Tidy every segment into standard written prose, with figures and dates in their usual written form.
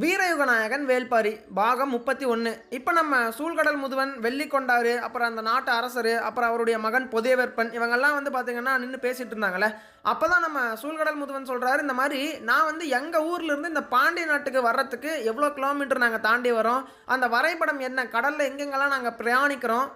வீரயுகநாயகன் வேள்பாரி பாகம் 31. இப்போ நம்ம சூழ்கடல் முதுவன் வெள்ளிக்கொண்டாரு, அப்புறம் அந்த நாட்டு அரசர், அப்புறம் அவருடைய மகன் பொதியவேற்பன் இவங்கெல்லாம் வந்து பார்த்தீங்கன்னா நின்று பேசிட்டு இருந்தாங்கல்ல. அப்போ தான் நம்ம சூழ்கடல் முதுவன் சொல்கிறாரு, இந்த மாதிரி நான் வந்து எங்கள் ஊர்லேருந்து இந்த பாண்டிய நாட்டுக்கு வர்றதுக்கு எவ்வளோ கிலோமீட்டர் நாங்கள் தாண்டி வரோம், அந்த வரைபடம் என்ன, கடலில் எங்கெங்கெல்லாம் நாங்கள் பிரயாணிக்கிறோம்,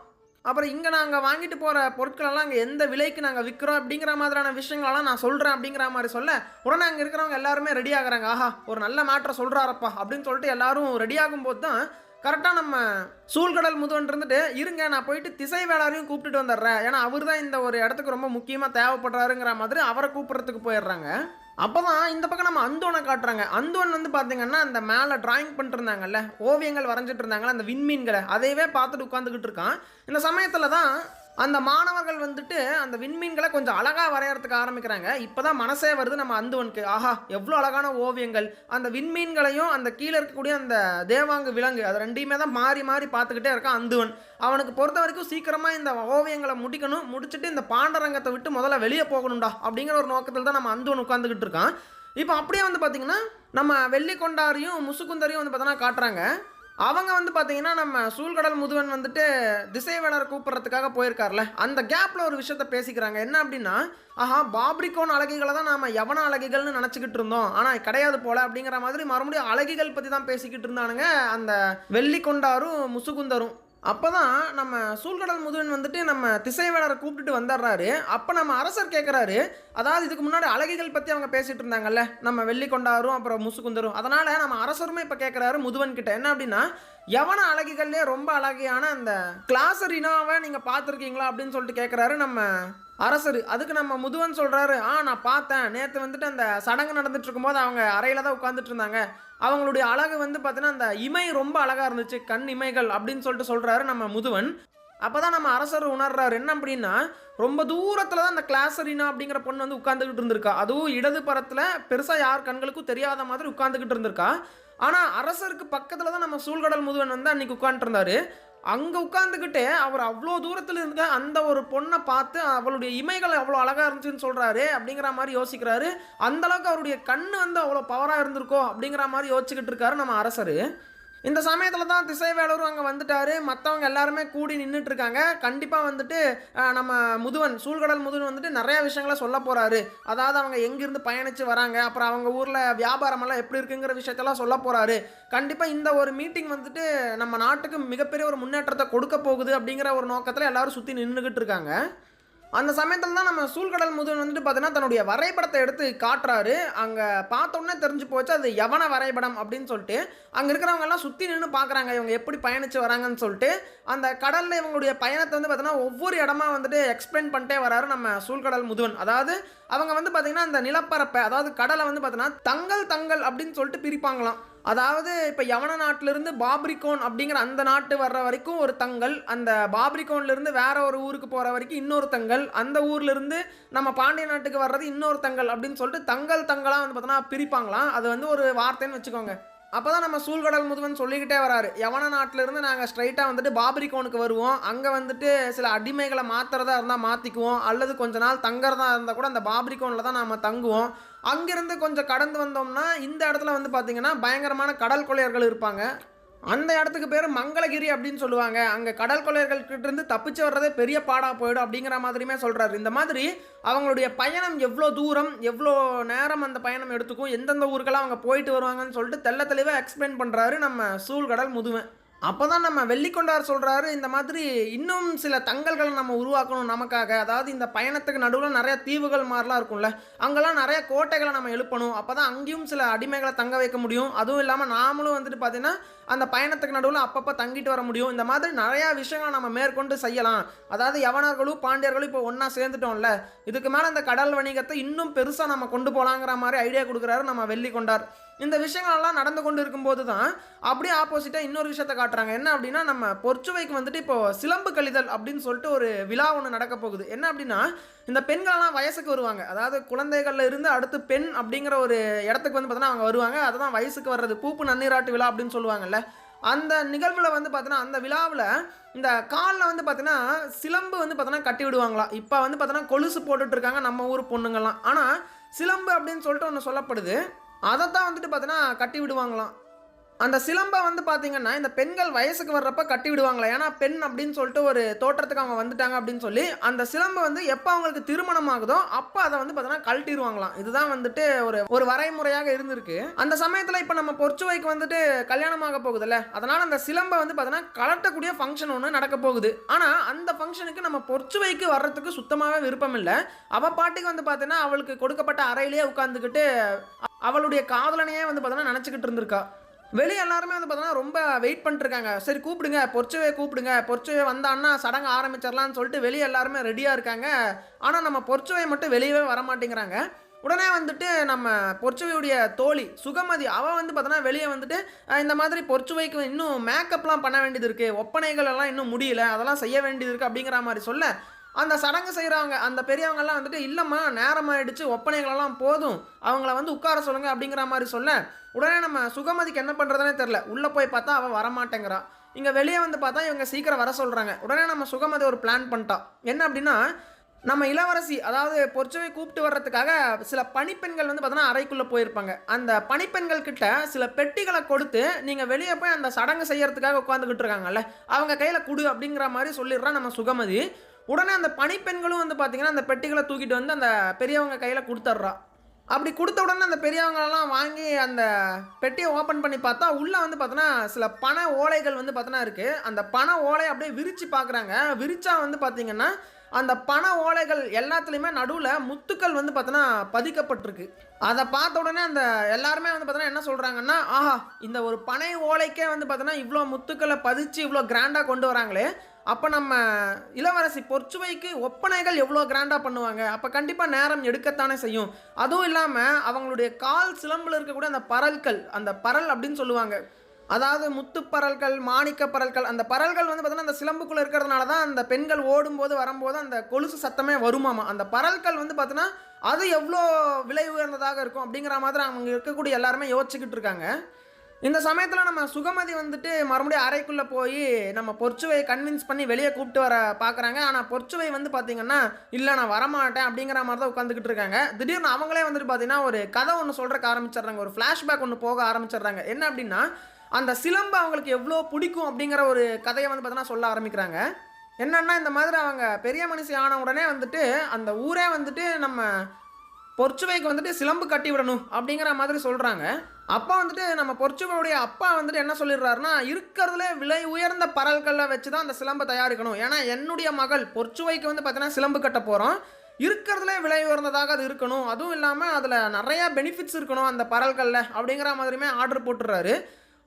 அப்புறம் இங்கே நாங்கள் வாங்கிட்டு போகிற பொருட்களெல்லாம் அங்கே எந்த விலைக்கு நாங்கள் விற்கிறோம் அப்படிங்கிற மாதிரியான விஷயங்களெல்லாம் நான் சொல்கிறேன் அப்படிங்கிற மாதிரி சொல்ல, உடனே அங்கே இருக்கிறவங்க எல்லாருமே ரெடி ஆகுறாங்க. ஆஹா, ஒரு நல்ல மேட்ரை சொல்கிறாரப்பா அப்படின்னு சொல்லிட்டு எல்லாரும் ரெடி ஆகும்போது தான் கரெக்டாக நம்ம சூழ்கடல் முதுவன் இருந்துட்டு, இருங்க நான் போயிட்டு திசை வேளாரையும் கூப்பிட்டுட்டு வந்துடுறேன், ஏன்னா அவர் தான் இந்த ஒரு இடத்துக்கு ரொம்ப முக்கியமாக தேவைப்படுறாருங்கிற மாதிரி அவரை கூப்பிட்றதுக்கு போயிடுறாங்க. அப்போ தான் இந்த பக்கம் நம்ம அந்தோனை காட்டுறாங்க. அந்தோன் வந்து பார்த்தீங்கன்னா அந்த மேலே டிராயிங் பண்ணிட்டு இருந்தாங்கல்ல, ஓவியங்கள் வரைஞ்சிட்டு இருந்தாங்கல்ல, அந்த விண்மீன்களை அதையவே பார்த்துட்டு உட்காந்துக்கிட்டு இருக்கான். இந்த சமயத்தில் தான் அந்த மாணவர்கள் வந்துட்டு அந்த விண்மீன்களை கொஞ்சம் அழகாக வரையறதுக்கு ஆரம்பிக்கிறாங்க. இப்போ தான் மனசே வருது நம்ம அந்துவனுக்கு, ஆஹா எவ்வளோ அழகான ஓவியங்கள், அந்த விண்மீன்களையும் அந்த கீழே இருக்கக்கூடிய அந்த தேவாங்கு விலங்கு அது ரெண்டையுமே தான் மாறி மாறி பார்த்துக்கிட்டே இருக்கான் அந்துவன். அவனுக்கு பொறுத்த வரைக்கும் சீக்கிரமாக இந்த ஓவியங்களை முடிச்சுட்டு இந்த பாண்டரங்கத்தை விட்டு முதல்ல வெளியே போகணும்டா அப்படிங்கிற ஒரு நோக்கத்தில் தான் நம்ம அந்துவன் உட்காந்துக்கிட்டு இருக்கான். இப்போ அப்படியே வந்து பார்த்திங்கன்னா நம்ம வெள்ளிக்கொண்டாரையும் முசுகுந்தரையும் வந்து பார்த்தோன்னா காட்டுறாங்க. அவங்க வந்து பார்த்தீங்கன்னா நம்ம சூழ்கடல் முதுவன் வந்துட்டு திசை வேளரை கூப்பிட்றதுக்காக போயிருக்கார்ல, அந்த கேப்பில் ஒரு விஷயத்த பேசிக்கிறாங்க. என்ன அப்படின்னா, ஆஹா பாப்ரிகோன் அழகிகளை தான் நாம் யவன அழகிகள்னு நினச்சிக்கிட்டு இருந்தோம், ஆனால் கிடையாது போல அப்படிங்கிற மாதிரி மறுபடியும் அழகிகள் பற்றி தான் பேசிக்கிட்டு இருந்தானுங்க அந்த வெள்ளிக்கொண்டாரும் முசுகுந்தரும். அப்போ தான் நம்ம சூழ்கடல் முதுவன் வந்துட்டு நம்ம திசைவேளரை கூப்பிட்டுட்டு வந்துடுறாரு. அப்போ நம்ம அரசர் கேட்குறாரு, அதாவது இதுக்கு முன்னாடி அழகிகள் பற்றி அவங்க பேசிகிட்டு இருந்தாங்கல்ல நம்ம வெள்ளிக்கொண்டாரும் அப்புறம் முசுகுந்தரும், அதனால் நம்ம அரசருமே இப்போ கேட்குறாரு முதுவன் கிட்ட, என்ன அப்படின்னா யவன அழகிகள்லேயே ரொம்ப அழகியான அந்த கிளாசரினாவை நீங்கள் பார்த்துருக்கீங்களா அப்படின்னு சொல்லிட்டு கேட்குறாரு நம்ம அரசர். அதுக்கு நம்ம முதுவன் சொல்கிறாரு, நான் பார்த்தேன், நேற்று வந்துட்டு அந்த சடங்கு நடந்துட்டு இருக்கும்போது அவங்க அறையில் தான் உட்காந்துட்டு இருந்தாங்க, அவங்களுடைய அழகு வந்து பார்த்தீங்கன்னா அந்த இமை ரொம்ப அழகாக இருந்துச்சு, கண் இமைகள் அப்படின்னு சொல்லிட்டு சொல்கிறாரு நம்ம முதுவன். அப்போ தான் நம்ம அரசர் உணர்றாரு, என்ன அப்படின்னா ரொம்ப தூரத்தில் தான் அந்த கிளாசரினா அப்படிங்கிற பொண்ணு வந்து உட்காந்துக்கிட்டு இருந்திருக்கா, அதுவும் இடது புறத்தில் பெருசாக யார் கண்களுக்கும் தெரியாத மாதிரி உட்காந்துக்கிட்டு இருந்திருக்கா. ஆனால் அரசருக்கு பக்கத்தில் தான் நம்ம சூழ்கடல் முதுவன் வந்து அன்றைக்கி உட்காந்துருந்தாரு. அங்கே உட்காந்துக்கிட்டே அவர் அவ்வளோ தூரத்தில் இருந்த அந்த ஒரு பொண்ணை பார்த்து அவளுடைய இமைகள் அவ்வளோ அழகாக இருந்துச்சுன்னு சொல்கிறாரு அப்படிங்கிற மாதிரி யோசிக்கிறாரு. அந்தளவுக்கு அவருடைய கண் வந்து அவ்வளோ பவராக இருந்திருக்கோ அப்படிங்கிற மாதிரி யோசிச்சுக்கிட்டு இருக்காரு நம்ம அரசர். இந்த சமயத்தில் தான் திசைவேளரும் அங்கே வந்துட்டார், மற்றவங்க எல்லாருமே கூடி நின்றுட்டுருக்காங்க. கண்டிப்பாக வந்துட்டு நம்ம முதுவன் சூழ்கடல் முதுவன் வந்துட்டு நிறையா விஷயங்களை சொல்ல போகிறாரு. அதாவது அவங்க எங்கேருந்து பயணித்து வராங்க, அப்புறம் அவங்க ஊரில் வியாபாரமெல்லாம் எப்படி இருக்குங்கிற விஷயத்தெல்லாம் சொல்ல போகிறாரு. கண்டிப்பாக இந்த ஒரு மீட்டிங் வந்துட்டு நம்ம நாட்டுக்கு மிகப்பெரிய ஒரு முன்னேற்றத்தை கொடுக்க போகுது அப்படிங்கிற ஒரு நோக்கத்தில் எல்லோரும் சுற்றி நின்றுக்கிட்டு இருக்காங்க. அந்த சமயத்தில் தான் நம்ம சூழ்கடல் முதுவன் வந்துட்டு பார்த்தீங்கன்னா தன்னுடைய வரைபடத்தை எடுத்து காட்டுறாரு. அங்கே பார்த்தோன்னே தெரிஞ்சு போச்சு அது யவன வரைபடம் அப்படின்னு சொல்லிட்டு. அங்கே இருக்கிறவங்கெல்லாம் சுற்றி நின்று பார்க்குறாங்க இவங்க எப்படி பயணித்து வராங்கன்னு சொல்லிட்டு. அந்த கடலில் இவங்களுடைய பயணத்தை வந்து பார்த்தீங்கன்னா ஒவ்வொரு இடமா வந்துட்டு எக்ஸ்பிளைன் பண்ணிட்டே வராரு நம்ம சூழ்கடல் முதுவன். அதாவது அவங்க வந்து பார்த்தீங்கன்னா அந்த நிலப்பரப்பை, அதாவது கடலை வந்து பார்த்தீங்கன்னா தங்கள் அப்படின்னு சொல்லிட்டு பிரிப்பாங்களாம். அதாவது இப்போ யவன நாட்டிலிருந்து பாப்ரிகோன் அப்படிங்கிற அந்த நாட்டு வர்ற வரைக்கும் ஒரு தங்கள், அந்த பாப்ரிகோன்லேருந்து வேற ஒரு ஊருக்கு போகிற வரைக்கும் இன்னொரு தங்கள், அந்த ஊர்லேருந்து நம்ம பாண்டிய நாட்டுக்கு வர்றது இன்னொரு தங்கள் அப்படின்னு சொல்லிட்டு தங்களாக வந்து பார்த்தோன்னா பிரிப்பாங்களாம். அது வந்து ஒரு வார்த்தைன்னு வச்சுக்கோங்க. அப்போ தான் நம்ம சூழ்கடல் முதுவன் சொல்லிக்கிட்டே வராரு, யவன நாட்டிலிருந்து நாங்கள் ஸ்ட்ரைட்டாக வந்துட்டு பாப்ரிகோனுக்கு வருவோம், அங்கே வந்துட்டு சில அடிமைகளை மாற்றுறதா இருந்தால் மாற்றிக்குவோம், அல்லது கொஞ்ச நாள் தங்குறதா இருந்தால் கூட அந்த பாப்ரிகோனில் தான் நாம் தங்குவோம். அங்கேருந்து கொஞ்சம் கடந்து வந்தோம்னா இந்த இடத்துல வந்து பார்த்திங்கன்னா பயங்கரமான கடல் கொள்ளையர்கள் இருப்பாங்க. அந்த இடத்துக்கு பேர் மங்களகிரி அப்படின்னு சொல்லுவாங்க. அங்கே கடல் கொள்ளையர்கள்கிட்டருந்து தப்பிச்சு வர்றதே பெரிய பாடாக போயிடும் அப்படிங்கிற மாதிரியுமே சொல்கிறாரு. இந்த மாதிரி அவங்களுடைய பயணம் எவ்வளோ தூரம், எவ்வளோ நேரம் அந்த பயணம் எடுத்துக்கும், எந்தெந்த ஊருக்கெல்லாம் அவங்க போயிட்டு வருவாங்கன்னு சொல்லிட்டு தெளிவாக எக்ஸ்பிளைன் பண்ணுறாரு நம்ம சூழ்கடல் முதுவன். அப்போ தான் நம்ம வெள்ளிக்கொண்டார் சொல்கிறாரு, இந்த மாதிரி இன்னும் சில தங்கல்களை நம்ம உருவாக்கணும் நமக்காக. அதாவது இந்த பயணத்துக்கு நடுவில் நிறைய தீவுகள் மாதிரிலாம் இருக்கும்ல, அங்கெல்லாம் நிறைய கோட்டைகளை நம்ம எழுப்பணும். அப்போ தான் அங்கேயும் சில அடிமைகளை தங்க வைக்க முடியும். அதுவும் இல்லாமல் நாமளும் வந்துட்டு பார்த்திங்கன்னா அந்த பயணத்துக்கு நடுவில் அப்பப்போ தங்கிட்டு வர முடியும். இந்த மாதிரி நிறையா விஷயங்களை நம்ம மேற்கொண்டு செய்யலாம். அதாவது யவனர்களும் பாண்டியர்களும் இப்போ ஒன்றா சேர்ந்துட்டோம்ல, இதுக்கு மேலே அந்த கடல் வணிகத்தை இன்னும் பெருசாக நம்ம கொண்டு போகலாங்கிற மாதிரி ஐடியா கொடுக்குறாரு நம்ம வெள்ளிக்கொண்டார். இந்த விஷயங்கள்லாம் நடந்து கொண்டு இருக்கும்போது தான் அப்படியே ஆப்போசிட்டாக இன்னொரு விஷயத்தை காட்டுறாங்க. என்ன அப்படின்னா நம்ம பொற்சுவைக்கு வந்துட்டு இப்போது சிலம்பு கழிதல் அப்படின்னு சொல்லிட்டு ஒரு விழா ஒன்று நடக்க போகுது. என்ன அப்படின்னா இந்த பெண்களெல்லாம் வயசுக்கு வருவாங்க, அதாவது குழந்தைகளில் இருந்து அடுத்து பெண் அப்படிங்கிற ஒரு இடத்துக்கு வந்து பார்த்தீங்கன்னா அவங்க வருவாங்க. அதுதான் வயசுக்கு வர்றது, பூப்பு நன்னீராட்டு விழா அப்படின்னு சொல்லுவாங்கல்ல. அந்த நிகழ்வில் வந்து பார்த்தீங்கன்னா அந்த விழாவில் இந்த காலில் வந்து பார்த்தீங்கன்னா சிலம்பு வந்து பார்த்தீங்கன்னா கட்டி விடுவாங்களாம். இப்போ வந்து பார்த்தீங்கன்னா கொலுசு போட்டுட்ருக்காங்க நம்ம ஊர் பொண்ணுங்கள்லாம், ஆனால் சிலம்பு அப்படின்னு சொல்லிட்டு ஒன்று சொல்லப்படுது, அதைத்தான் வந்துட்டு பார்த்தீங்கன்னா கட்டி விடுவாங்களாம். அந்த சிலம்ப வந்து பார்த்தீங்கன்னா, இந்த பெண்கள் வயசுக்கு வர்றப்ப கட்டி விடுவாங்களாம். ஏன்னா, பெண் அப்படின்னு சொல்லிட்டு ஒரு தோற்றத்துக்கு அவங்க வந்துட்டாங்க அப்படின்னு சொல்லி, அந்த சிலம்ப வந்து எப்ப அவங்களுக்கு திருமணம் ஆகுதோ, அப்ப அத வந்து பார்த்தீங்கன்னா கழட்டிருவாங்களாம். இதுதான் வந்துட்டு ஒரு ஒரு வரைமுறையாக இருந்திருக்கு. அந்த சமயத்துல இப்ப நம்ம பொற்சுவைக்கு வந்துட்டு கல்யாணம் ஆக போகுதுல்ல, அதனால அந்த சிலம்ப வந்து பார்த்தீங்கன்னா கழட்டக்கூடிய ஃபங்ஷன் ஒண்ணு நடக்க போகுது. ஆனா, அந்த ஃபங்ஷனுக்கு நம்ம பொற்சுவைக்கு வர்றதுக்கு சுத்தமாவே விருப்பம் இல்ல. அவ பாட்டுக்கு வந்து பார்த்தீங்கன்னா, அவளுக்கு கொடுக்கப்பட்ட அறையிலேயே உட்கார்ந்துகிட்டு, அவளுடைய காதலனையே வந்து பார்த்தீங்கன்னா நெனச்சுக்கிட்டு இருந்திருக்கா. வெளிய எல்லாருமே வந்து பார்த்தீங்கன்னா, ரொம்ப வெயிட் பண்ணிட்டுருக்காங்க. சரி கூப்பிடுங்க, பொற்சுவைய கூப்பிடுங்க. பொற்சுவை வந்தான்னா சடங்கு ஆரம்பிச்சிடலான்னு சொல்லிட்டு வெளிய எல்லாருமே ரெடியா இருக்காங்க. ஆனா, நம்ம பொற்சுவை மட்டும் வெளியவே வரமாட்டேங்கிறாங்க. உடனே வந்துட்டு நம்ம பொற்சுவையுடைய தோழி சுகமதி அவ வந்து பார்த்தோன்னா, வெளிய வந்துட்டு இந்த மாதிரி பொற்சுவைக்கு இன்னும் மேக்கப்லாம் பண்ண வேண்டியது இருக்கு. ஒப்பனைகள் எல்லாம் இன்னும் முடியல. அதெல்லாம் செய்ய வேண்டியது இருக்கு அப்படிங்கிற மாரி சொல்ல, அந்த சடங்கு செய்றவங்க, அந்த பெரியவங்கலாம் வந்துட்டு, "இல்லம்மா நேரமாயிடுச்சு. ஒப்பனைகளெல்லாம் போதும். அவங்கள வந்து உட்கார சொல்லுங்க." அப்படிங்கிற மாரி சொல்ல, உடனே நம்ம சுகமதிக்கு என்ன பண்றதுன்னே தெரியல. உள்ள போய் பார்த்தா அவ வரமாட்டேங்கிறா. இங்க வெளிய வந்து பார்த்தா இவங்க சீக்கிரம் வர சொல்றாங்க. உடனே நம்ம சுகமதி ஒரு பிளான் பண்ணிட்டா. என்ன அப்படின்னா, நம்ம இளவரசி அதாவது பொற்சுவை கூப்பிட்டு வர்றதுக்காக சில பணிப்பெண்கள் வந்து பார்த்தோன்னா அறைக்குள்ள போயிருப்பாங்க. அந்த பணிப்பெண்கள் கிட்ட சில பெட்டிகள கொடுத்து, "நீங்க வெளிய போய் அந்த சடங்கு செய்யறதுக்காக உட்கார்ந்துகிட்டு இருக்காங்கல்ல, அவங்க கையில குடு." அப்படிங்கிற மாரி சொல்லிடுறா நம்ம சுகமதி. உடனே அந்த பணிப்பெண்களும் வந்து பார்த்தீங்கன்னா, அந்த பெட்டிகள தூக்கிட்டு வந்து அந்த பெரியவங்க கையில குடுத்துர்றா. அப்படி குடுத்த உடனே அந்த பெரியவங்கலாம் வாங்கி அந்த பெட்டிய ஓப்பன் பண்ணி பார்த்தா, உள்ள வந்து பார்த்தோன்னா, சில பண ஓலைகள் வந்து பார்த்தோன்னா இருக்கு. அந்த பண ஓலைய அப்படியே விரிச்சு பார்க்குறாங்க. விரிச்சா வந்து பார்த்தீங்கன்னா, அந்த பண ஓலைகள் எல்லாத்துலயுமே நடுவுல முத்துக்கள் வந்து பார்த்தோன்னா பதிக்கப்பட்டிருக்கு. அத பார்த்த உடனே அந்த எல்லாருமே வந்து பார்த்தோன்னா என்ன சொல்றாங்கன்னா, "ஆஹா! இந்த ஒரு பனை ஓலைக்கே வந்து பார்த்தோன்னா, இவ்ளோ முத்துக்கள பதிச்சு இவ்ளோ கிராண்டா கொண்டு வராங்களே! அப்ப நம்ம இளவரசி பொற்சுவைக்கு ஒப்பனைகள் எவ்வளோ கிராண்டா பண்ணுவாங்க. அப்ப கண்டிப்பா நேரம் எடுக்கத்தானே செய்யும். அதுவும் இல்லாம அவங்களுடைய கால் சிலம்புல இருக்கக்கூடிய அந்த பரல்கள், அந்த பரல் அப்படின்னு சொல்லுவாங்க. அதாவது முத்துப் பரல்கள், மாணிக்கப் பரல்கள், அந்த பரல்கள் வந்து பார்த்தீங்கன்னா, அந்த சிலம்புக்குள்ள இருக்கிறதுனால தான் அந்த பெண்கள் ஓடும்போது, வரும்போது அந்த கொலுசு சத்தமே வருமாமா. அந்த பரல்கள் வந்து பார்த்தீங்கன்னா, அது எவ்வளோ விலை உயர்ந்ததாக இருக்கும் அப்படிங்கிற மாதிரி அங்க இருக்கக்கூடிய எல்லாருமே யோசிச்சுக்கிட்டு இருக்காங்க. இந்த சமயத்துல நம்ம சுகமதி வந்துட்டு மறுபடியும் அறைக்குள்ள போயி, நம்ம பொற்சுவைய கன்வின்ஸ் பண்ணி வெளிய கூப்ட்டு வர பாக்குறாங்க. ஆனா பொற்சுவை வந்து பாத்தீங்கன்னா, "இல்ல நான் வரமாட்டேன்." அப்படிங்கிற மாரி தான் உட்காந்துக்கிட்டு இருக்காங்க. திடீர்னு அவங்களே வந்துட்டு பாத்தீங்கன்னா, ஒரு கதை ஒண்ணு சொல்றக்கு ஆரம்பிச்சர்றாங்க. ஒரு ஃபிளாஷ்பேக் ஒண்ணு போக ஆரம்பிச்சர்றாங்க. என்ன அப்படின்னா, அந்த சிலம்பு அவங்களுக்கு எவ்ளோ புடிக்கும் அப்படிங்கிற ஒரு கதைய வந்து பாத்தீங்கன்னா சொல்ல ஆரம்பிக்கிறாங்க. என்னன்னா, இந்த மாதிரி அவங்க பெரிய மனுஷி ஆன உடனே வந்துட்டு, அந்த ஊரே வந்துட்டு நம்ம பொற்சுவைக்கு வந்துட்டு சிலம்பு கட்டி விடணும் அப்படிங்கிற மாதிரி சொல்றாங்க. அப்ப வந்துட்டு நம்ம பொற்சுவையுடைய அப்பா வந்துட்டு என்ன சொல்லிடுறாருன்னா, இருக்கிறதுலே விலை உயர்ந்த பரல்கள வச்சு தான் அந்த சிலம்ப தயாரிக்கணும். ஏன்னா, என்னுடைய மகள் பொற்சுவைக்கு வந்து பார்த்தீங்கன்னா, சிலம்பு கட்ட போறோம். இருக்கிறதுலே விலை உயர்ந்ததாக அது இருக்கணும். அதுவும் இல்லாம அதில நெறைய பெனிஃபிட்ஸ் இருக்கணும் அந்த பரல்கள்ல அப்படிங்கிற மாதிரியுமே ஆர்டர் போட்டுர்றாரு.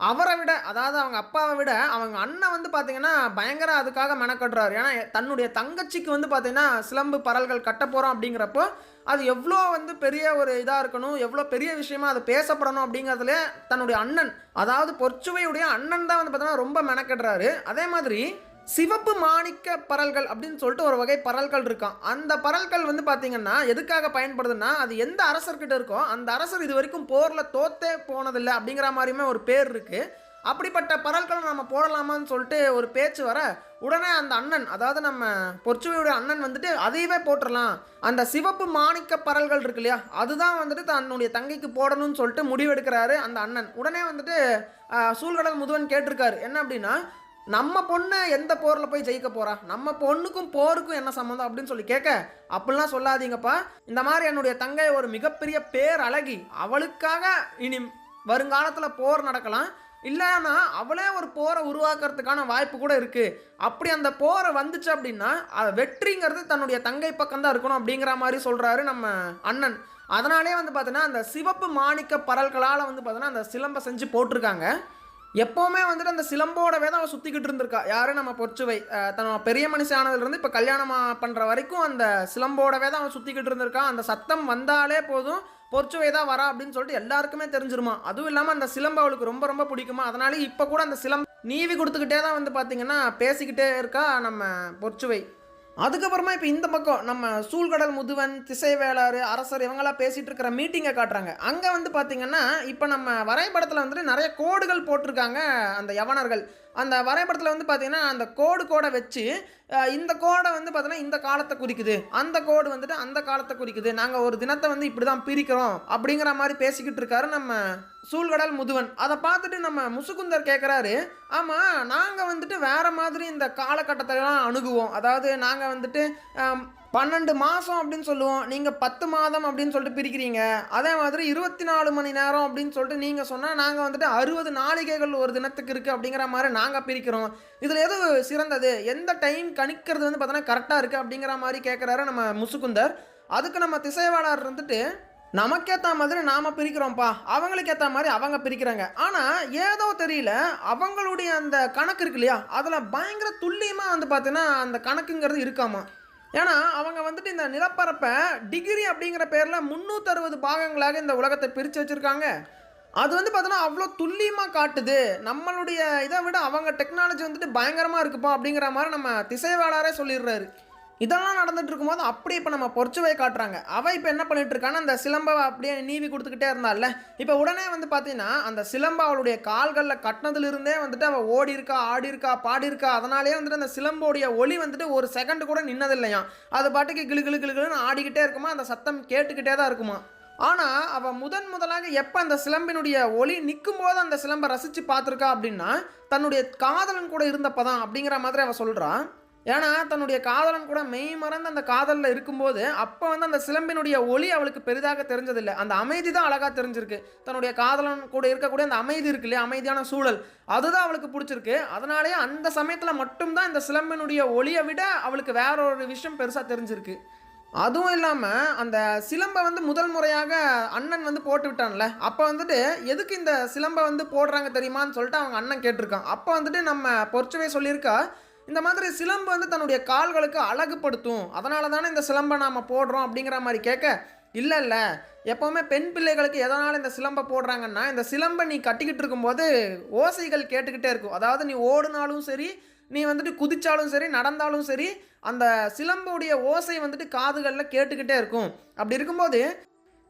அவர விட அதாவது அவங்க அப்பாவ விட அவங்க அண்ணன் வந்து பார்த்தீங்கன்னா, பயங்கர அதுக்காக மெனக்கட்றாரு. ஏன்னா, தன்னுடைய தங்கச்சிக்கு வந்து பார்த்தீங்கன்னா, சிலம்பு பரல்கள் கட்டப்போறோம் அப்படிங்கிறப்போ, அது எவ்ளோ வந்து பெரிய ஒரு இதா இருக்கணும், எவ்ளோ பெரிய விஷயமா அது பேசப்படணும் அப்படிங்கிறதுல தன்னுடைய அண்ணன், அதாவது பொற்சுவையுடைய அண்ணன் தான் வந்து பார்த்தீங்கன்னா, ரொம்ப மெனக்கட்றாரு. அதே மாதிரி சிவப்பு மாணிக்க பரல்கள் அப்படின்னு சொல்லிட்டு ஒரு வகை பரல்கள் இருக்காம். அந்த பரல்கள் வந்து பார்த்தீங்கன்னா, எதுக்காக பயன்படுதுன்னா, அது எந்த அரசர்கிட்ட இருக்கோ, அந்த அரசர் இதுவரைக்கும் போர்ல தோத்தே போனதில்ல அப்படிங்கிற மாரியுமே ஒரு பேர் இருக்கு. அப்படிப்பட்ட பரல்கள நம்ம போடலாமான்னு சொல்லிட்டு ஒரு பேச்சு வர, உடனே அந்த அண்ணன், அதாவது நம்ம பொற்சுவையுடைய அண்ணன் வந்துட்டு, "அதையவே போட்டுறலாம். அந்த சிவப்பு மாணிக்க பரல்கள் இருக்கு இல்லையா? அதுதான் வந்துட்டு தன்னுடைய தங்கைக்கு போடணும்னு" சொல்லிட்டு முடிவெடுக்கிறாரு அந்த அண்ணன். உடனே வந்துட்டு சூழ்கடல் முதுவன் கேட்டிருக்காரு. என்ன அப்படின்னா, "நம்ம பொண்ணு எந்த போர்ல போய் ஜெயிக்க போறா? நம்ம பொண்ணுக்கும் போருக்கும் என்ன சம்மந்தம்?" அப்படின்னு சொல்லி கேட்க, "அப்படிலாம் சொல்லாதீங்கப்பா. இந்த மாரி என்னுடைய தங்கை ஒரு மிகப்பெரிய பேரழகி. அவளுக்காக இனி வருங்காலத்துல போர் நடக்கலாம். இல்லன்னா, அவளே ஒரு போர உருவாக்குறதுக்கான வாய்ப்பு கூட இருக்கு. அப்படி அந்த போர் வந்துச்சு அப்படின்னா, வெற்றிங்கிறது தன்னுடைய தங்கை பக்கம் தான் இருக்கணும்." அப்படிங்கிற மாரி சொல்றாரு நம்ம அண்ணன். அதனாலேயே வந்து பார்த்தீங்கன்னா, அந்த சிவப்பு மாணிக்க பரல்களால வந்து பார்த்தீங்கன்னா, அந்த சிலம்ப செஞ்சு போட்டிருக்காங்க. எப்பவுமே வந்துட்டு அந்த சிலம்போடவே தான் அவ சுத்திக்கிட்டு இருந்திருக்கா. யாரு நம்ம பொற்சுவை. தன் பெரிய மனுஷி ஆனதுலருந்து இப்ப கல்யாணம் பண்ற வரைக்கும் அந்த சிலம்போடவே தான் அவ சுத்திக்கிட்டு இருந்திருக்கா. அந்த சத்தம் வந்தாலே போதும், பொற்சுவை தான் வரா அப்படின்னு சொல்லிட்டு எல்லாருக்குமே தெரிஞ்சிருமா. அதுவும் இல்லாம அந்த சிலம்பு அவளுக்கு ரொம்ப ரொம்ப பிடிக்குமா. அதனால இப்ப கூட அந்த நீவி குடுத்துக்கிட்டே தான் வந்து பார்த்தீங்கன்னா, பேசிக்கிட்டே இருக்கா நம்ம பொற்சுவை. அதுக்கப்புறமா இப்ப இந்த பக்கம் நம்ம சூழ்கடல் முதுவன், திசைவேளாறு, அரசர் இவங்கலாம் பேசிட்டு இருக்கிற மீட்டிங்க காட்டுறாங்க. அங்க வந்து பார்த்தீங்கன்னா, இப்ப நம்ம வரைபடத்துல வந்துட்டு நெறைய கோடுகள் போட்டிருக்காங்க அந்த யவனர்கள். அந்த வரைபடத்தில் வந்து பார்த்தீங்கன்னா அந்த கோடை வச்சு இந்த கோடை வந்து பார்த்தீங்கன்னா இந்த காலத்தை குறிக்குது, அந்த கோடு வந்துட்டு அந்த காலத்தை குறிக்குது, நாங்கள் ஒரு தினத்தை வந்து இப்படி தான் பிரிக்கிறோம் அப்படிங்கிற மாதிரி பேசிக்கிட்டு இருக்காரு நம்ம சூழ்கடல் முதுவன். அதை பார்த்துட்டு நம்ம முசுகுந்தர் கேட்குறாரு, ஆமாம் நாங்கள் வந்துட்டு வேறு மாதிரி இந்த காலகட்டத்திலலாம் அணுகுவோம், அதாவது நாங்கள் வந்துட்டு 12 மாதம் அப்படின்னு சொல்லுவோம், நீங்கள் 10 மாதம் அப்படின்னு சொல்லிட்டு பிரிக்கிறீங்க, அதே மாதிரி 24 மணி நேரம் அப்படின்னு சொல்லிட்டு நீங்கள் சொன்னால் நாங்கள் வந்துட்டு 60 நாளிகைகள் ஒரு தினத்துக்கு இருக்குது அப்படிங்கிற மாதிரி நாங்கள் பிரிக்கிறோம், இதில் எது சிறந்தது, எந்த டைம் கணிக்கிறது வந்து பார்த்தோன்னா கரெக்டாக இருக்குது அப்படிங்கிற மாதிரி கேட்குறாரு நம்ம முசுகுந்தர். அதுக்கு நம்ம திசைவாளர் இருந்துட்டு நமக்கேற்ற மாதிரி நாம் பிரிக்கிறோம்ப்பா, அவங்களுக்கு ஏற்ற மாதிரி அவங்க பிரிக்கிறாங்க, ஆனால் ஏதோ தெரியல அவங்களுடைய அந்த கணக்கு இருக்கு இல்லையா, அதில் பயங்கர துல்லியமாக வந்து பார்த்தீங்கன்னா அந்த கணக்குங்கிறது இருக்காமா. ஏன்னா அவங்க வந்துட்டு இந்த நிலப்பரப்பை டிகிரி அப்படிங்கிற பேரில் 360 பாகங்களாக இந்த உலகத்தை பிரித்து வச்சுருக்காங்க. அது வந்து பார்த்தோன்னா அவ்வளோ துல்லியமாக காட்டுது, நம்மளுடைய இதை விட அவங்க டெக்னாலஜி வந்துட்டு பயங்கரமாக இருக்குப்பா அப்படிங்கிற மாதிரி நம்ம திசைவாளரே சொல்லிடுறாரு. இதெல்லாம் நடந்துட்டு இருக்கும்போது அப்படியே இப்போ நம்ம பொறுச்சுவை காட்டுறாங்க. அவள் இப்போ என்ன பண்ணிட்டு இருக்கான்னா அந்த சிலம்பை அப்படியே நீவி கொடுத்துக்கிட்டே இருந்தால, இப்போ உடனே வந்து பார்த்தீங்கன்னா அந்த சிலம்பை அவளுடைய கால்களில் கட்டினதுலேருந்தே வந்துட்டு அவள் ஓடி இருக்கா, ஆடி இருக்கா, பாடி இருக்கா, அதனாலேயே வந்துட்டு அந்த சிலம்போடைய ஒளி வந்துட்டு ஒரு செகண்ட் கூட நின்னதில்லையா, அது பாட்டுக்கு கிளு கிளு கிளுன்னு ஆடிக்கிட்டே இருக்குமா, அந்த சத்தம் கேட்டுக்கிட்டே தான் இருக்குமா. ஆனால் அவள் முதலாக எப்போ அந்த சிலம்பினுடைய ஒளி நிற்கும் போது அந்த சிலம்பை ரசித்து பார்த்துருக்கா அப்படின்னா தன்னுடைய காதலன் கூட இருந்தப்போ தான் அப்படிங்கிற மாதிரி அவள் சொல்கிறான். ஏன்னா தன்னுடைய காதலன் கூட மெய் மறந்து அந்த காதலில் இருக்கும்போது அப்போ வந்து அந்த சிலம்பினுடைய ஒளி அவளுக்கு பெரிதாக தெரிஞ்சதில்லை, அந்த அமைதி தான் அழகாக தெரிஞ்சிருக்கு. தன்னுடைய காதலன் கூட இருக்கக்கூடிய அந்த அமைதி இருக்கு இல்லையா, அமைதியான சூழல், அதுதான் அவளுக்கு பிடிச்சிருக்கு. அதனாலேயே அந்த சமயத்தில் மட்டும்தான் இந்த சிலம்பினுடைய ஒளியை விட அவளுக்கு வேற ஒரு விஷயம் பெருசாக தெரிஞ்சிருக்கு. அதுவும் இல்லாமல் அந்த சிலம்பை வந்து முதல் முறையாக அண்ணன் வந்து போட்டு விட்டான்ல, அப்போ வந்துட்டு எதுக்கு இந்த சிலம்பை வந்து போடுறாங்க தெரியுமான்னு சொல்லிட்டு அவங்க அண்ணன் கேட்டிருக்கான். அப்போ வந்துட்டு நம்ம பொறுச்சவே சொல்லியிருக்கா, இந்த மாதிரி சிலம்பு வந்து தன்னுடைய கால்களுக்கு அழகுபடுத்தும், அதனால தானே இந்த சிலம்பை நாம் போடுறோம் அப்படிங்கிற மாதிரி கேட்க, இல்லை எப்போவுமே பெண் பிள்ளைகளுக்கு எதனால் இந்த சிலம்பை போடுறாங்கன்னா, இந்த சிலம்பை நீ கட்டிக்கிட்டு இருக்கும்போது ஓசைகள் கேட்டுக்கிட்டே இருக்கும், அதாவது நீ ஓடுனாலும் சரி, நீ வந்துட்டு குதிச்சாலும் சரி, நடந்தாலும் சரி, அந்த சிலம்புடைய ஓசை வந்துட்டு காதுகளில் கேட்டுக்கிட்டே இருக்கும். அப்படி இருக்கும்போது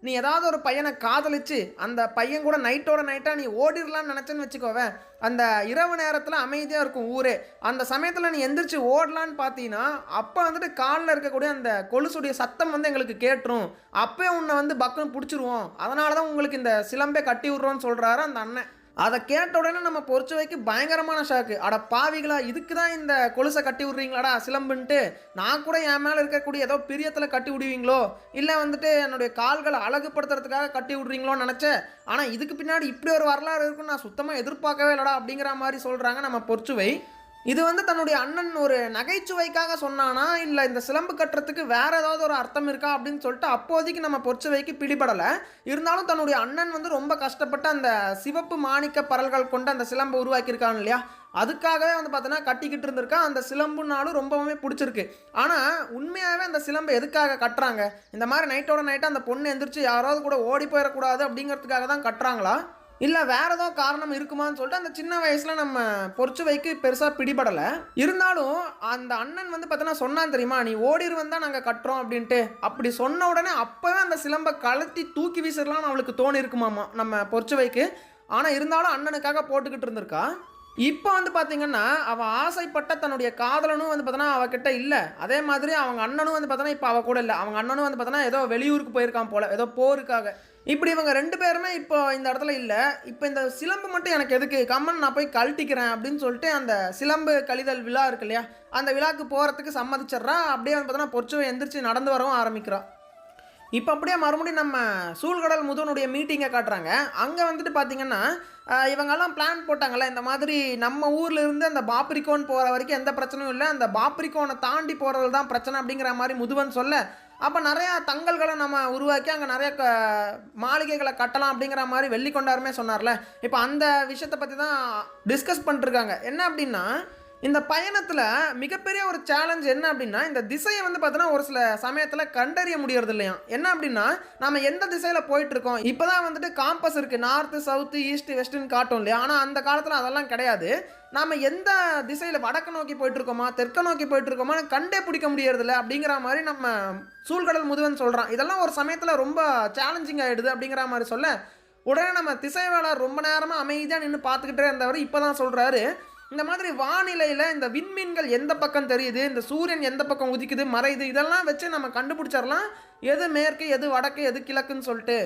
நீ ஏதாவது ஒரு பையனை காதலிச்சு அந்த பையன் கூட நைட்டோட நைட்டாக நீ ஓடிடலான்னு நினச்சேன்னு வச்சுக்கோவேன், அந்த இரவு நேரத்தில் அமைதியாக இருக்கும் ஊரே, அந்த சமயத்தில் நீ எந்திரிச்சு ஓடலான்னு பார்த்தீங்கன்னா அப்போ வந்துட்டு காலில் இருக்கக்கூடிய அந்த கொலுசுடைய சத்தம் வந்து எங்களுக்கு கேட்டுரும், அப்போ உன்னை வந்து பக்குன்னு பிடிச்சிருவோம், அதனால தான் உங்களுக்கு இந்த சிலம்பே கட்டி விட்றோன்னு சொல்கிறாரு அந்த அண்ணன். அதை கேட்ட உடனே நம்ம பொறுச்சவைக்கு பயங்கரமான ஷாக்கு, அட பாவிகளா, இதுக்கு தான் இந்த கொலுசை கட்டி விட்றீங்களாடா சிலம்புன்ட்டு, நான் கூட என் மேலே இருக்கக்கூடிய ஏதோ பிரியத்தில் கட்டி விடுவீங்களோ, இல்லை வந்துட்டு என்னுடைய கால்களை அழகுப்படுத்துறதுக்காக கட்டி விட்றீங்களோன்னு நினச்சேன், ஆனால் இதுக்கு பின்னாடி இப்படி ஒரு வரலாறு இருக்குன்னு நான் சுத்தமாக எதிர்பார்க்கவே இல்லடா அப்படிங்கிற மாதிரி சொல்கிறாங்க நம்ம பொறுச்சுவை. இது வந்து தன்னுடைய அண்ணன் ஒரு நகைச்சுவைக்காக சொன்னானா, இல்லை இந்த சிலம்பு கட்டுறதுக்கு வேறு ஏதாவது ஒரு அர்த்தம் இருக்கா அப்படின்னு சொல்லிட்டு அப்போதைக்கு நம்ம பொறுச்சவைக்கு பிடிபடலை. இருந்தாலும் தன்னுடைய அண்ணன் வந்து ரொம்ப கஷ்டப்பட்டு அந்த சிவப்பு மாணிக்க பரல்கள் கொண்டு அந்த சிலம்பை உருவாக்கியிருக்காங்க இல்லையா, அதுக்காகவே வந்து பார்த்தோன்னா கட்டிக்கிட்டு இருந்திருக்கா. அந்த சிலம்புனாலும் ரொம்பவுமே பிடிச்சிருக்கு. ஆனால் உண்மையாகவே அந்த சிலம்பை எதுக்காக கட்டுறாங்க, இந்த மாதிரி நைட்டோட நைட்டாக அந்த பொண்ணு எந்திரிச்சு யாராவது கூட ஓடி போயிடக்கூடாது அப்படிங்கிறதுக்காக தான் கட்டுறாங்களா, இல்லை வேறு ஏதோ காரணம் இருக்குமான்னு சொல்லிட்டு அந்த சின்ன வயசில் நம்ம பொறுச்சுவைக்கு பெருசாக பிடிபடலை. இருந்தாலும் அந்த அண்ணன் வந்து பார்த்தோன்னா சொன்னான் தெரியுமா, நீ ஓடிடுவன் தான் நாங்கள் கட்டுறோம் அப்படின்ட்டு, அப்படி சொன்ன உடனே அப்போவே அந்த சிலம்பை கழட்டி தூக்கி வீசிடலான்னு அவளுக்கு தோணி இருக்குமாமா நம்ம பொறுச்சுவைக்கு. ஆனால் இருந்தாலும் அண்ணனுக்காக போட்டுக்கிட்டு இருந்திருக்கா. இப்போ வந்து பார்த்தீங்கன்னா அவள் ஆசைப்பட்ட தன்னுடைய காதலனும் வந்து பார்த்தோன்னா அவகிட்ட இல்லை, அதே மாதிரி அவங்க அண்ணனும் வந்து பார்த்தோன்னா இப்போ அவள் கூட இல்லை, அவங்க அண்ணனும் வந்து பார்த்தோன்னா ஏதோ வெளியூருக்கு போயிருக்கான் போல், ஏதோ போருக்காக. இப்படி இவங்க 2 பேருமே இப்போ இந்த இடத்துல இல்லை. இப்போ இந்த சிலம்பு மட்டும் எனக்கு எதுக்கு, கம்மன் நான் போய் கழட்டிக்கிறேன் அப்படின்னு சொல்லிட்டு அந்த சிலம்பு கழிதல் விழா இருக்கு இல்லையா, அந்த விழாக்கு போகிறதுக்கு சம்மதிச்சிட்றா. அப்படியே வந்து பார்த்தோன்னா பொறுச்சுவை எந்திரிச்சு நடந்து வரவும் ஆரம்பிக்கிறான். இப்போ அப்படியே மறுபடியும் நம்ம சூழ்கடல் முதுவனுடைய மீட்டிங்கை காட்டுறாங்க. அங்கே வந்துட்டு பார்த்தீங்கன்னா இவங்கெல்லாம் பிளான் போட்டாங்கல்ல, இந்த மாதிரி நம்ம ஊரில் இருந்து அந்த பாப்ரிகோன் போகிற வரைக்கும் எந்த பிரச்சனையும் இல்லை, அந்த பாப்ரிகோனை தாண்டி போகிறது தான் பிரச்சனை அப்படிங்கிற மாதிரி முதுவன் சொல்ல, அப்போ நிறையா தங்கல்களை நம்ம உருவாக்கி அங்கே நிறைய மாளிகைகளை கட்டலாம் அப்படிங்கிற மாதிரி வெள்ளிக்கொண்டாருமே சொன்னார்ல. இப்போ அந்த விஷயத்தை பற்றி தான் டிஸ்கஸ் பண்ணிட்டுருக்காங்க. என்ன அப்படின்னா, இந்த பயணத்தில் மிகப்பெரிய ஒரு சேலஞ்ச் என்ன அப்படின்னா, இந்த திசையை வந்து பார்த்தோன்னா ஒரு சில சமயத்தில் கண்டறிய முடியறது இல்லையா. என்ன அப்படின்னா, நம்ம எந்த திசையில் போயிட்டுருக்கோம், இப்போ தான் வந்துட்டு காம்பஸ் இருக்குது, நார்த்து சவுத்து ஈஸ்ட்டு வெஸ்ட்டுன்னு காட்டும் இல்லையா, ஆனால் அந்த காலத்தில் அதெல்லாம் கிடையாது. நாம் எந்த திசையில் வடக்கு நோக்கி போயிட்டுருக்கோமா தெற்க நோக்கி போயிட்டுருக்கோமா கண்டே பிடிக்க முடியறதில்ல அப்படிங்கிற மாதிரி நம்ம சூழ்கடல் முதுவன் சொல்கிறான். இதெல்லாம் ஒரு சமயத்தில் ரொம்ப சேலஞ்சிங் ஆகிடுது அப்படிங்கிற மாதிரி சொல்ல, உடனே நம்ம திசைவேளர் ரொம்ப நேரமாக அமைதியாக நின்று பார்த்துக்கிட்டே இருந்தவர் இப்போ தான் சொல்கிறாரு, இந்த மாதிரி வானிலையில் இந்த விண்மீன்கள் எந்த பக்கம் தெரியுது, இந்த சூரியன் எந்த பக்கம் உதிக்குது மறையுது, இதெல்லாம் வச்சு நம்ம கண்டுபிடிச்சிடலாம் எது மேற்கு எது வடக்கு எது கிழக்குன்னு சொல்லிட்டு.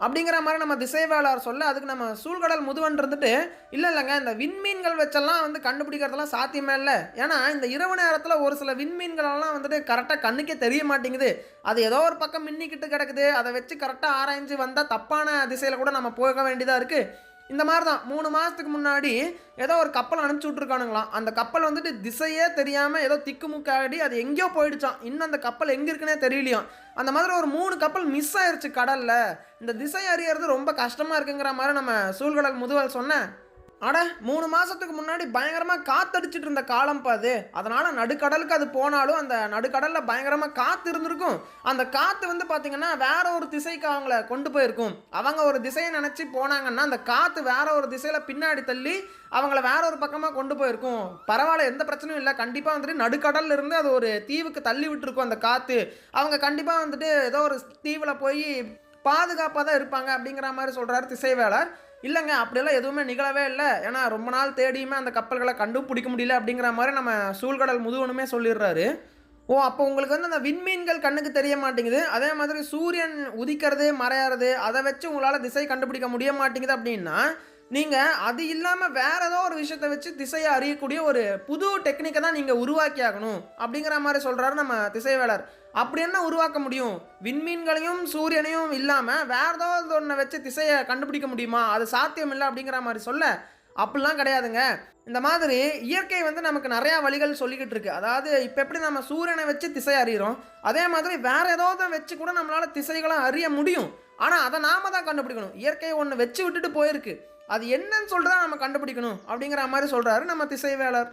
அப்படிங்கிற மாதிரி நம்ம திசைவேளார் சொல்ல, அதுக்கு நம்ம சூழ்கடல் முதுவன் இருந்துட்டு இல்லைங்க இந்த விண்மீன்கள் வச்செல்லாம் வந்து கண்டுபிடிக்கிறதெல்லாம் சாத்தியமே இல்லை. ஏன்னா இந்த இரவு நேரத்தில் ஒரு சில விண்மீன்களெல்லாம் வந்துட்டு கரெக்டாக கண்ணுக்கே தெரிய மாட்டேங்குது. அது ஏதோ ஒரு பக்கம் மின்னிக்கிட்டு கிடக்குது. அதை வச்சு கரெக்டாக ஆராய்ஞ்சு வந்தால் தப்பான திசையில் கூட நம்ம போக வேண்டியதாக இருக்குது. இந்த மாதிரி தான் 3 மாதத்துக்கு முன்னாடி ஏதோ ஒரு கப்பல் அனுப்பிச்சி விட்ருக்கானுங்களாம். அந்த கப்பல் வந்துட்டு திசையே தெரியாமல் ஏதோ திக்குமுக்காடி அது எங்கேயோ போயிடுச்சான். இன்னும் அந்த கப்பல் எங்கே இருக்குன்னே தெரியலையாம். அந்த மாதிரி ஒரு 3 கப்பல் மிஸ் ஆயிடுச்சு கடலில். இந்த திசை அறியறது ரொம்ப கஷ்டமாக இருக்குங்கிற மாதிரி நம்ம சூழ்கடல் முதுவல் சொன்னேன். அட 3 மாதத்துக்கு முன்னாடி பயங்கரமாக காற்றடிச்சிட்டு இருந்த காலம் பாது. அதனால் நடுக்கடலுக்கு அது போனாலும் அந்த நடுக்கடலில் பயங்கரமாக காற்று இருந்திருக்கும். அந்த காற்று வந்து பார்த்திங்கன்னா வேற ஒரு திசைக்கு அவங்கள கொண்டு போயிருக்கும். அவங்க ஒரு திசையை நினச்சி போனாங்கன்னா அந்த காற்று வேற ஒரு திசையில் பின்னாடி தள்ளி அவங்கள வேற ஒரு பக்கமாக கொண்டு போயிருக்கும். பரவாயில்ல, எந்த பிரச்சனையும் இல்லை. கண்டிப்பாக வந்துட்டு நடுக்கடலில் இருந்து அது ஒரு தீவுக்கு தள்ளி விட்டுருக்கும் அந்த காற்று. அவங்க கண்டிப்பாக வந்துட்டு ஏதோ ஒரு தீவில் போய் பாதுகாப்பாக தான் இருப்பாங்க அப்படிங்கிற மாதிரி சொல்கிறாரு திசைவேளர். இல்லைங்க அப்படியெல்லாம் எதுவுமே நிகழவே இல்லை. ஏன்னா ரொம்ப நாள் தேடியுமே அந்த கப்பல்களை கண்டுபிடிக்க முடியல அப்படிங்கிற மாதிரி நம்ம சூழ்கடல் முதுவனுமே சொல்லிடுறாரு. ஓ, அப்போ உங்களுக்கு வந்து அந்த விண்மீன்கள் கண்ணுக்கு தெரிய மாட்டேங்குது, அதே மாதிரி சூரியன் உதிக்கிறது மறையாது அதை வச்சு உங்களால் திசை கண்டுபிடிக்க முடிய மாட்டேங்குது அப்படின்னா, நீங்கள் அது இல்லாமல் வேறு ஏதோ ஒரு விஷயத்தை வச்சு திசையை அறியக்கூடிய ஒரு புது டெக்னிக்கை தான் நீங்கள் உருவாக்கி ஆகணும் அப்படிங்கிற மாதிரி சொல்கிறாரு நம்ம திசைவேளர். அப்படி என்ன உருவாக்க முடியும்? விண்மீன்களையும் சூரியனையும் இல்லாமல் வேறு ஏதாவது ஒன்றை வச்சு திசையை கண்டுபிடிக்க முடியுமா? அது சாத்தியம் இல்லை அப்படிங்கிற மாதிரி சொல்ல, அப்படிலாம் கிடையாதுங்க. இந்த மாதிரி இயற்கை வந்து நமக்கு நிறையா வழிகள் சொல்லிக்கிட்டு இருக்கு. அதாவது இப்போ எப்படி நம்ம சூரியனை வச்சு திசை அறிகிறோம், அதே மாதிரி வேற ஏதாவது வச்சு கூட நம்மளால் திசைகளை அறிய முடியும். ஆனால் அதை நாம தான் கண்டுபிடிக்கணும். இயற்கை ஒன்று வச்சு விட்டுட்டு போயிருக்கு, அது என்னன்னு சொல்லிட்டு தான் நம்ம கண்டுபிடிக்கணும் அப்படிங்கிற மாதிரி சொல்கிறாரு நம்ம திசைவேளர்.